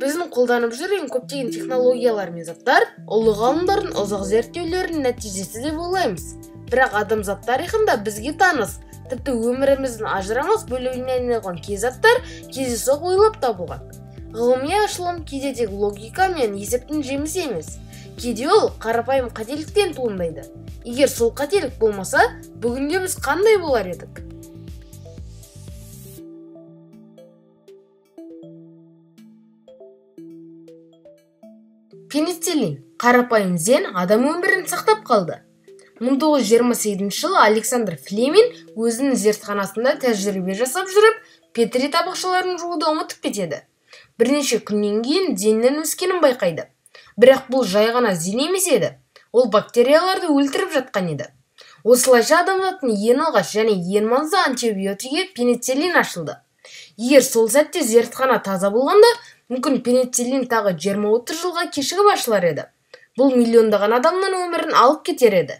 Біздің қолданып жүрген көптеген технологиялар мен заттар ұлы ғалымдардың ұзақ зерттеулерінің нәтижесі деп ойлаймыз. Бірақ адамзат тарихында бізге таныс, тіпті өміріміздің ажырамас бөлігіне айналған кей заттар кездейсоқ ойлап табылған. Ғылыми ашылым кейде тек логика мен есептің жемісі емес. Кейде ол қарапайым қателіктен туындайды. Егер сол қателік болмаса, бүгінде біз қандай болар едік? Пенициллин, қарапайым зен адам өмірін сақтап қалды. 1928 жылы Александр Флемин өзінің зертханасында тәжірибе жасап жүріп, петри табақшаларын жууды ұмытып кетеді. Бірнеше күннен кейін зеннің өскенін байқайды. Бірақ бұл жай ғана зен емес еді. Ол бактерияларды өлтіріп жатқан еді. Осылайша адамзаттың ең алғаш және ең маңызды антибиотигі пенициллин ашылды. Егер сол сәтте зертхана таза болғанда, мүмкін пенициллин тағы 20-30 жылға кешігіп ашылар еді. Бұл миллиондаған адамның өмірін алып кетер еді.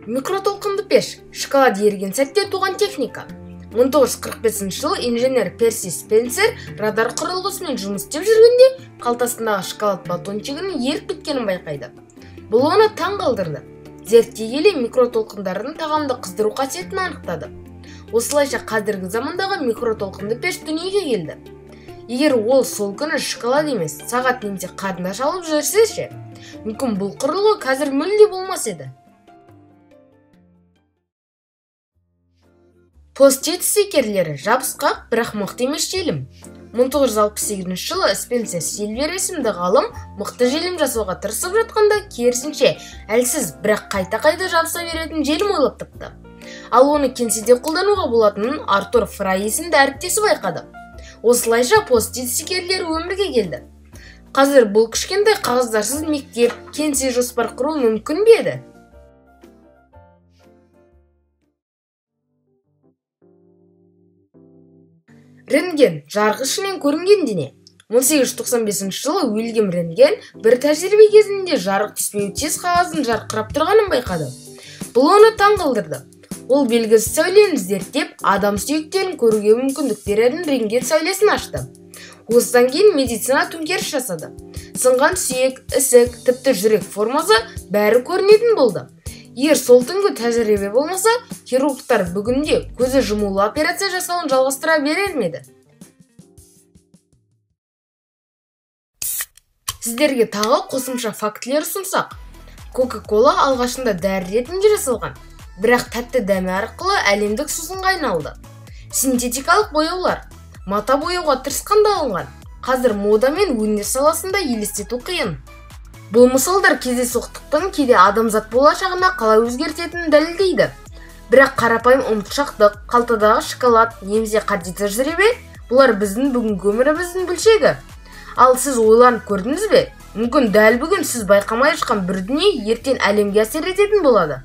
Микротолқынды пеш шоколад еріген сәтте туған техника. 1945 жылы инженер Перси Спенсер радар құрылғысымен жұмыс істеп жүргенде қалтасындағы шоколад батончигінің еріп кеткенін байқайды. Бұл оны таң қалдырды. Зерттей келе микротолқындардың тағамды қыздыру қасиетін анықтады. Осылайша қазіргі замандағы микротолқынды пеш дүниеге келді. Егер ол сол күні шоколад емес, сағат немесе қарындаш алып жүрсе ше, мүмкін бұл құрылғы қазір мүлде болмас еді. Пост-ит стикерлері жабысқақ, бірақ мықты емес желім. 1968 жылы Спенсер Сильвер есімді ғалым мықты желім жасауға тырысып жатқанда, керісінше әлсіз, бірақ қайта-қайта жабыса беретін желім ойлап тапты. Ал оны кеңседе қолдануға болатынын Артур Фрай есімді әріптесі байқады. Осылайша пост-ит стикерлері өмірге келді. Қазір бұл кішкентай қағаздарсыз мектеп, кеңсе жоспар құру мүмкін бе еді? Рентген жарық ішінен көрінген дене. 1895 жылы Уильям Рентген бір тәжірибе кезінде жарық түспеуі тез қағаздың жарқырап тұрғанын байқады. Бұл оны таң қалдырды. Ол белгісіз сәулені зерттеп, адам сүйектерін көруге мүмкіндік беретін рентген сәулесін ашты. Осыдан кейін медицина төңкеріс жасады. Сынған сүйек, ісік, тіпті жүрек формасы бәрі көрінетін болды. Егер сол түнгі тәжірибе болмаса, хирургтар бүгінде көзі жұмулы операция жасауын жалғастыра берер ме еді? Сіздерге тағы қосымша фактілер ұсынсақ, Кока-кола алғашында дәрі ретінде жасалған, бірақ тәтті дәмі арқылы әлемдік сусынға айналды. Синтетикалық бояулар мата бояуға тырысқанда алынған. Қазір мода мен өнер саласында елестету қиын. Бұл мысалдар кездейсоқтықтың кейде адамзат болашағына қалай өзгертетінін дәлелдейді. Бірақ қарапайым ұмытшақтық, қалтадағы шоколад, немесе қате тәжірибе, бұлар біздің бүгінгі өміріміздің бөлшегі. Ал сіз ойланып көрдіңіз бе? Мүмкін дәл бүгін сіз байқамай жатқан бір дүние ертең әлемге әсер ететін болады.